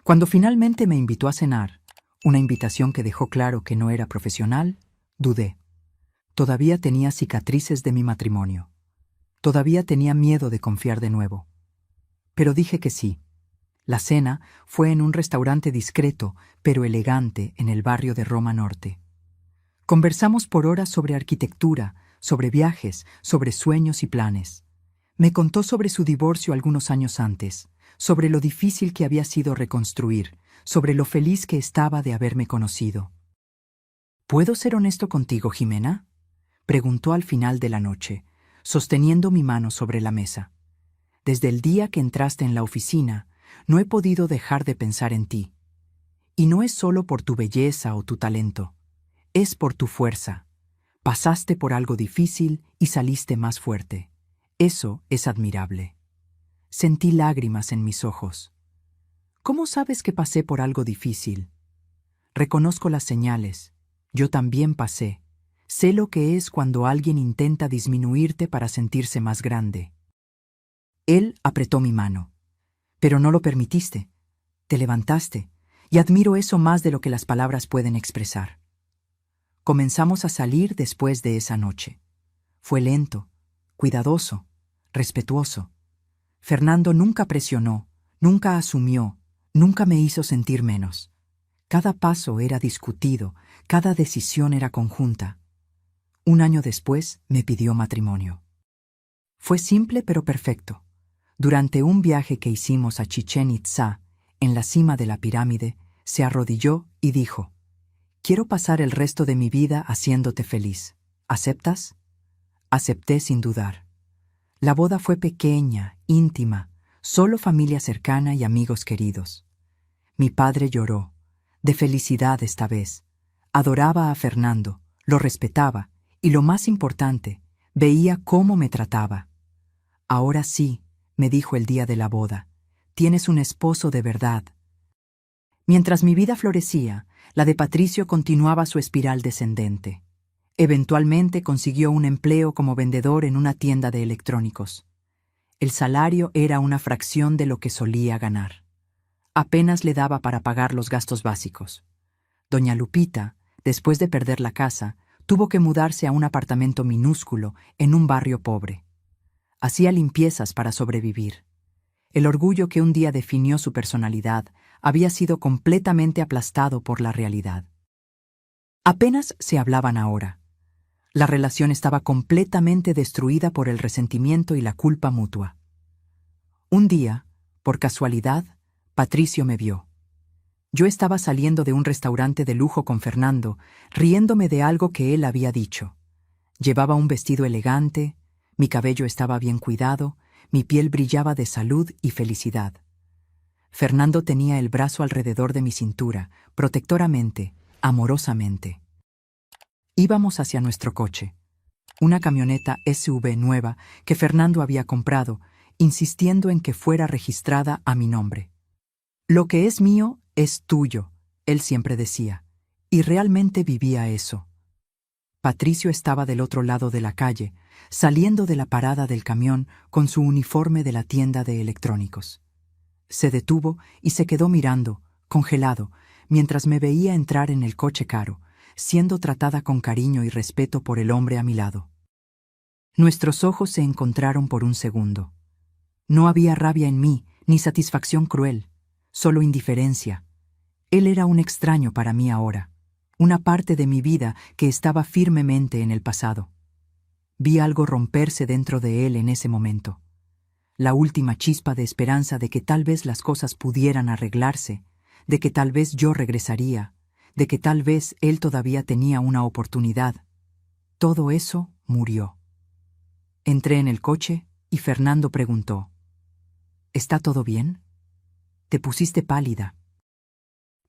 [SPEAKER 1] Cuando finalmente me invitó a cenar, una invitación que dejó claro que no era profesional, dudé. Todavía tenía cicatrices de mi matrimonio. Todavía tenía miedo de confiar de nuevo. Pero dije que sí. La cena fue en un restaurante discreto, pero elegante, en el barrio de Roma Norte. Conversamos por horas sobre arquitectura, sobre viajes, sobre sueños y planes. Me contó sobre su divorcio algunos años antes, sobre lo difícil que había sido reconstruir, sobre lo feliz que estaba de haberme conocido. ¿Puedo ser honesto contigo, Jimena?, preguntó al final de la noche, sosteniendo mi mano sobre la mesa. Desde el día que entraste en la oficina, no he podido dejar de pensar en ti. Y no es solo por tu belleza o tu talento, es por tu fuerza. Pasaste por algo difícil y saliste más fuerte. Eso es admirable. Sentí lágrimas en mis ojos. ¿Cómo sabes que pasé por algo difícil? Reconozco las señales. Yo también pasé. Sé lo que es cuando alguien intenta disminuirte para sentirse más grande. Él apretó mi mano. Pero no lo permitiste. Te levantaste, y admiro eso más de lo que las palabras pueden expresar. Comenzamos a salir después de esa noche. Fue lento, cuidadoso, respetuoso. Fernando nunca presionó, nunca asumió, nunca me hizo sentir menos. Cada paso era discutido, cada decisión era conjunta. 1 año después me pidió matrimonio. Fue simple pero perfecto. Durante un viaje que hicimos a Chichén Itzá, en la cima de la pirámide, se arrodilló y dijo: «Quiero pasar el resto de mi vida haciéndote feliz. ¿Aceptas?». Acepté sin dudar. La boda fue pequeña, íntima, solo familia cercana y amigos queridos. Mi padre lloró, de felicidad esta vez. Adoraba a Fernando, lo respetaba y, lo más importante, veía cómo me trataba. «Ahora sí», me dijo el día de la boda, «tienes un esposo de verdad». Mientras mi vida florecía, la de Patricio continuaba su espiral descendente. Eventualmente consiguió un empleo como vendedor en una tienda de electrónicos. El salario era una fracción de lo que solía ganar. Apenas le daba para pagar los gastos básicos. Doña Lupita, después de perder la casa, Tuvo que mudarse a un apartamento minúsculo en un barrio pobre. Hacía limpiezas para sobrevivir. El orgullo que un día definió su personalidad había sido completamente aplastado por la realidad. Apenas se hablaban ahora. La relación estaba completamente destruida por el resentimiento y la culpa mutua. Un día, por casualidad, Patricio me vio. Yo estaba saliendo de un restaurante de lujo con Fernando, riéndome de algo que él había dicho. Llevaba un vestido elegante, mi cabello estaba bien cuidado, mi piel brillaba de salud y felicidad. Fernando tenía el brazo alrededor de mi cintura, protectoramente, amorosamente. Íbamos hacia nuestro coche, una camioneta SUV nueva que Fernando había comprado, insistiendo en que fuera registrada a mi nombre. Lo que es mío es tuyo, él siempre decía, y realmente vivía eso. Patricio estaba del otro lado de la calle, saliendo de la parada del camión con su uniforme de la tienda de electrónicos. Se detuvo y se quedó mirando, congelado, mientras me veía entrar en el coche caro, siendo tratada con cariño y respeto por el hombre a mi lado. Nuestros ojos se encontraron por un segundo. No había rabia en mí, ni satisfacción cruel, solo indiferencia. Él era un extraño para mí ahora, una parte de mi vida que estaba firmemente en el pasado. Vi algo romperse dentro de él en ese momento. La última chispa de esperanza de que tal vez las cosas pudieran arreglarse, de que tal vez yo regresaría, de que tal vez él todavía tenía una oportunidad. Todo eso murió. Entré en el coche y Fernando preguntó: ¿Está todo bien? Te pusiste pálida.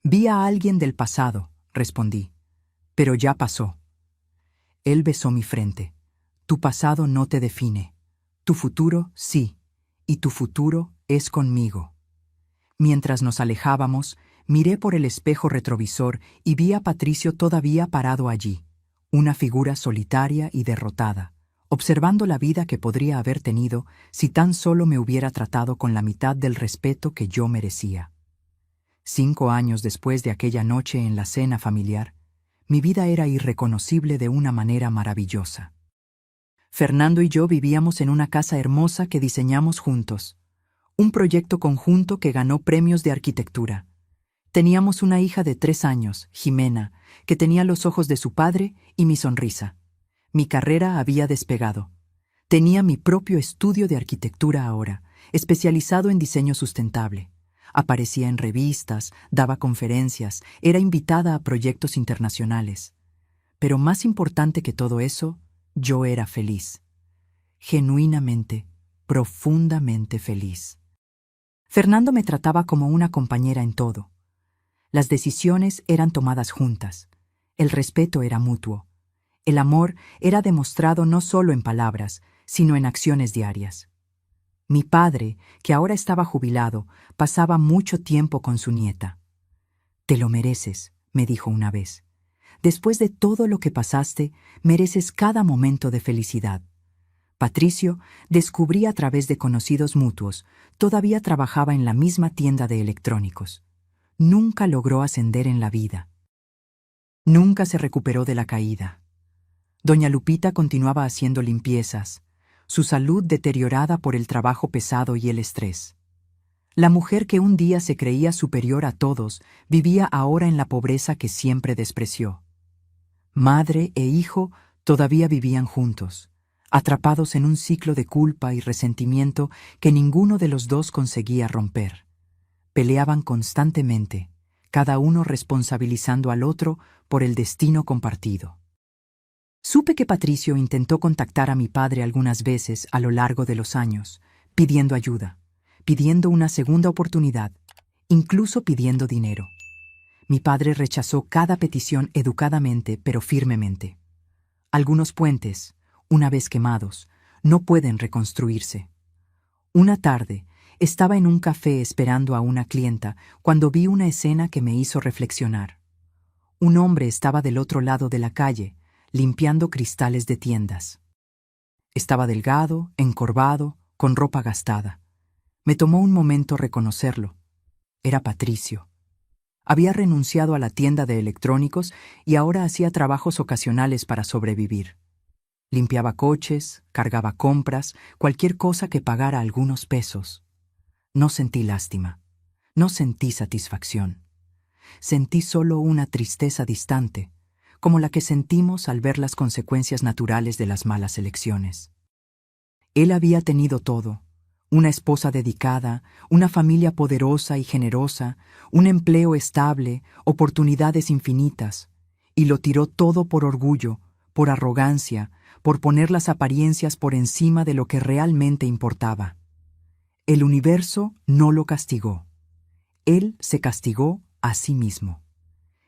[SPEAKER 1] Vi a alguien del pasado, respondí, pero ya pasó. Él besó mi frente. Tu pasado no te define. Tu futuro sí, y tu futuro es conmigo. Mientras nos alejábamos, miré por el espejo retrovisor y vi a Patricio todavía parado allí, una figura solitaria y derrotada, observando la vida que podría haber tenido si tan solo me hubiera tratado con la mitad del respeto que yo merecía. 5 años después de aquella noche en la cena familiar, mi vida era irreconocible de una manera maravillosa. Fernando y yo vivíamos en una casa hermosa que diseñamos juntos, un proyecto conjunto que ganó premios de arquitectura. Teníamos una hija de 3 años, Jimena, que tenía los ojos de su padre y mi sonrisa. Mi carrera había despegado. Tenía mi propio estudio de arquitectura ahora, especializado en diseño sustentable. Aparecía en revistas, daba conferencias, era invitada a proyectos internacionales. Pero más importante que todo eso, yo era feliz. Genuinamente, profundamente feliz. Fernando me trataba como una compañera en todo. Las decisiones eran tomadas juntas. El respeto era mutuo. El amor era demostrado no solo en palabras, sino en acciones diarias. Mi padre, que ahora estaba jubilado, pasaba mucho tiempo con su nieta. «Te lo mereces», me dijo una vez. «Después de todo lo que pasaste, mereces cada momento de felicidad». Patricio, descubrí a través de conocidos mutuos, todavía trabajaba en la misma tienda de electrónicos. Nunca logró ascender en la vida. Nunca se recuperó de la caída. Doña Lupita continuaba haciendo limpiezas, su salud deteriorada por el trabajo pesado y el estrés. La mujer que un día se creía superior a todos vivía ahora en la pobreza que siempre despreció. Madre e hijo todavía vivían juntos, atrapados en un ciclo de culpa y resentimiento que ninguno de los dos conseguía romper. Peleaban constantemente, cada uno responsabilizando al otro por el destino compartido. Supe que Patricio intentó contactar a mi padre algunas veces a lo largo de los años, pidiendo ayuda, pidiendo una segunda oportunidad, incluso pidiendo dinero. Mi padre rechazó cada petición educadamente pero firmemente. Algunos puentes, una vez quemados, no pueden reconstruirse. Una tarde, estaba en un café esperando a una clienta cuando vi una escena que me hizo reflexionar. Un hombre estaba del otro lado de la calle, limpiando cristales de tiendas. Estaba delgado, encorvado, con ropa gastada. Me tomó un momento reconocerlo. Era Patricio. Había renunciado a la tienda de electrónicos y ahora hacía trabajos ocasionales para sobrevivir. Limpiaba coches, cargaba compras, cualquier cosa que pagara algunos pesos. No sentí lástima, no sentí satisfacción. Sentí solo una tristeza distante, como la que sentimos al ver las consecuencias naturales de las malas elecciones. Él había tenido todo: una esposa dedicada, una familia poderosa y generosa, un empleo estable, oportunidades infinitas, y lo tiró todo por orgullo, por arrogancia, por poner las apariencias por encima de lo que realmente importaba. El universo no lo castigó. Él se castigó a sí mismo.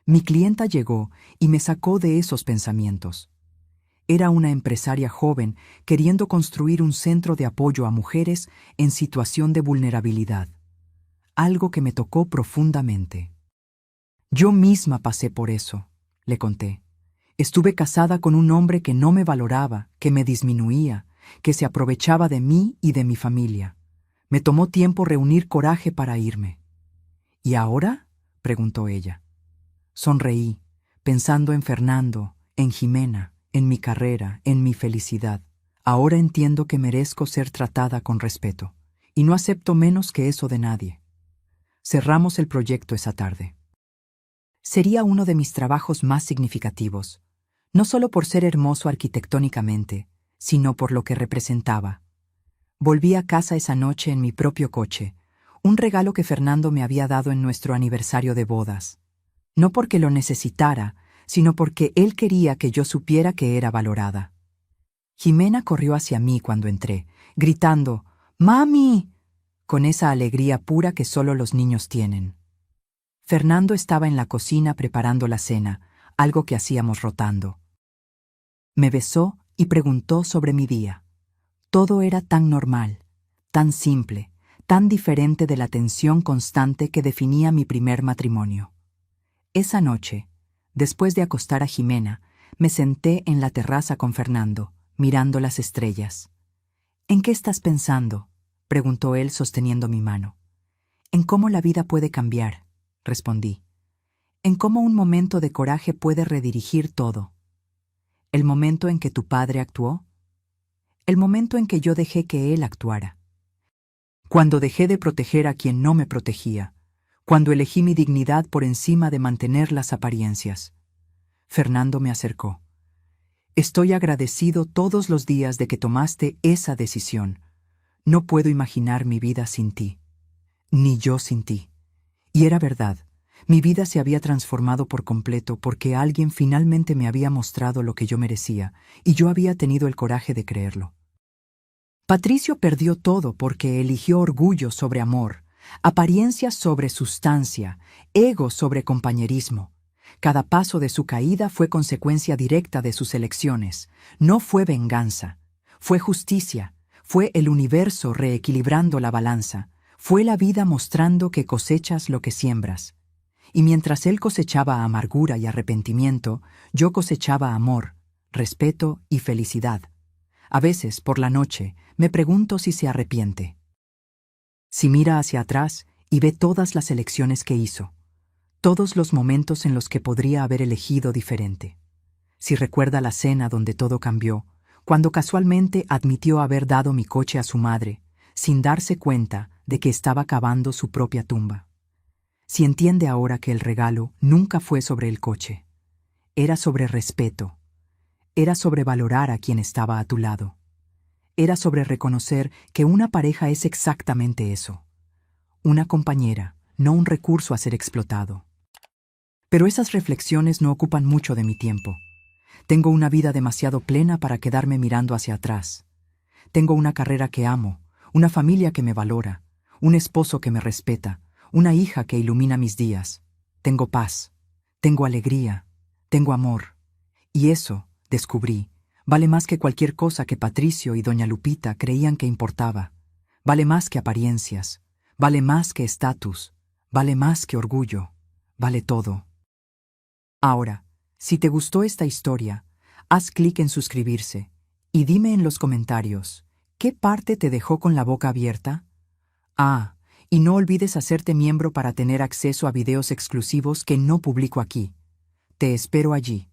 [SPEAKER 1] Mi clienta llegó y me sacó de esos pensamientos. Era una empresaria joven queriendo construir un centro de apoyo a mujeres en situación de vulnerabilidad. Algo que me tocó profundamente. Yo misma pasé por eso, le conté. Estuve casada con un hombre que no me valoraba, que me disminuía, que se aprovechaba de mí y de mi familia. Me tomó tiempo reunir coraje para irme. ¿Y ahora?, preguntó ella. Sonreí, pensando en Fernando, en Jimena, en mi carrera, en mi felicidad. Ahora entiendo que merezco ser tratada con respeto, y no acepto menos que eso de nadie. Cerramos el proyecto esa tarde. Sería uno de mis trabajos más significativos, no solo por ser hermoso arquitectónicamente, sino por lo que representaba. Volví a casa esa noche en mi propio coche, un regalo que Fernando me había dado en nuestro aniversario de bodas. No porque lo necesitara, sino porque él quería que yo supiera que era valorada. Jimena corrió hacia mí cuando entré, gritando «¡Mami!», con esa alegría pura que solo los niños tienen. Fernando estaba en la cocina preparando la cena, algo que hacíamos rotando. Me besó y preguntó sobre mi día. Todo era tan normal, tan simple, tan diferente de la tensión constante que definía mi primer matrimonio. Esa noche, después de acostar a Jimena, me senté en la terraza con Fernando, mirando las estrellas. «¿En qué estás pensando?», preguntó él sosteniendo mi mano. «En cómo la vida puede cambiar», respondí. «En cómo un momento de coraje puede redirigir todo». «¿El momento en que tu padre actuó?». «El momento en que yo dejé que él actuara. Cuando dejé de proteger a quien no me protegía. Cuando elegí mi dignidad por encima de mantener las apariencias». Fernando me acercó. «Estoy agradecido todos los días de que tomaste esa decisión. No puedo imaginar mi vida sin ti. Ni yo sin ti». Y era verdad. Mi vida se había transformado por completo porque alguien finalmente me había mostrado lo que yo merecía, y yo había tenido el coraje de creerlo. Patricio perdió todo porque eligió orgullo sobre amor, apariencia sobre sustancia, ego sobre compañerismo. Cada paso de su caída fue consecuencia directa de sus elecciones. No fue venganza, fue justicia, fue el universo reequilibrando la balanza, fue la vida mostrando que cosechas lo que siembras. Y mientras él cosechaba amargura y arrepentimiento, yo cosechaba amor, respeto y felicidad. A veces, por la noche, me pregunto si se arrepiente. Si mira hacia atrás y ve todas las elecciones que hizo, todos los momentos en los que podría haber elegido diferente. Si recuerda la cena donde todo cambió, cuando casualmente admitió haber dado mi coche a su madre, sin darse cuenta de que estaba cavando su propia tumba. Si entiende ahora que el regalo nunca fue sobre el coche, era sobre respeto, era sobre valorar a quien estaba a tu lado. Era sobre reconocer que una pareja es exactamente eso, una compañera, no un recurso a ser explotado. Pero esas reflexiones no ocupan mucho de mi tiempo. Tengo una vida demasiado plena para quedarme mirando hacia atrás. Tengo una carrera que amo, una familia que me valora, un esposo que me respeta, una hija que ilumina mis días. Tengo paz, tengo alegría, tengo amor. Y eso, descubrí, vale más que cualquier cosa que Patricio y doña Lupita creían que importaba. Vale más que apariencias, vale más que estatus, vale más que orgullo, vale todo. Ahora, si te gustó esta historia, haz clic en suscribirse y dime en los comentarios, ¿qué parte te dejó con la boca abierta? Ah, Y no olvides hacerte miembro para tener acceso a videos exclusivos que no publico aquí. Te espero allí.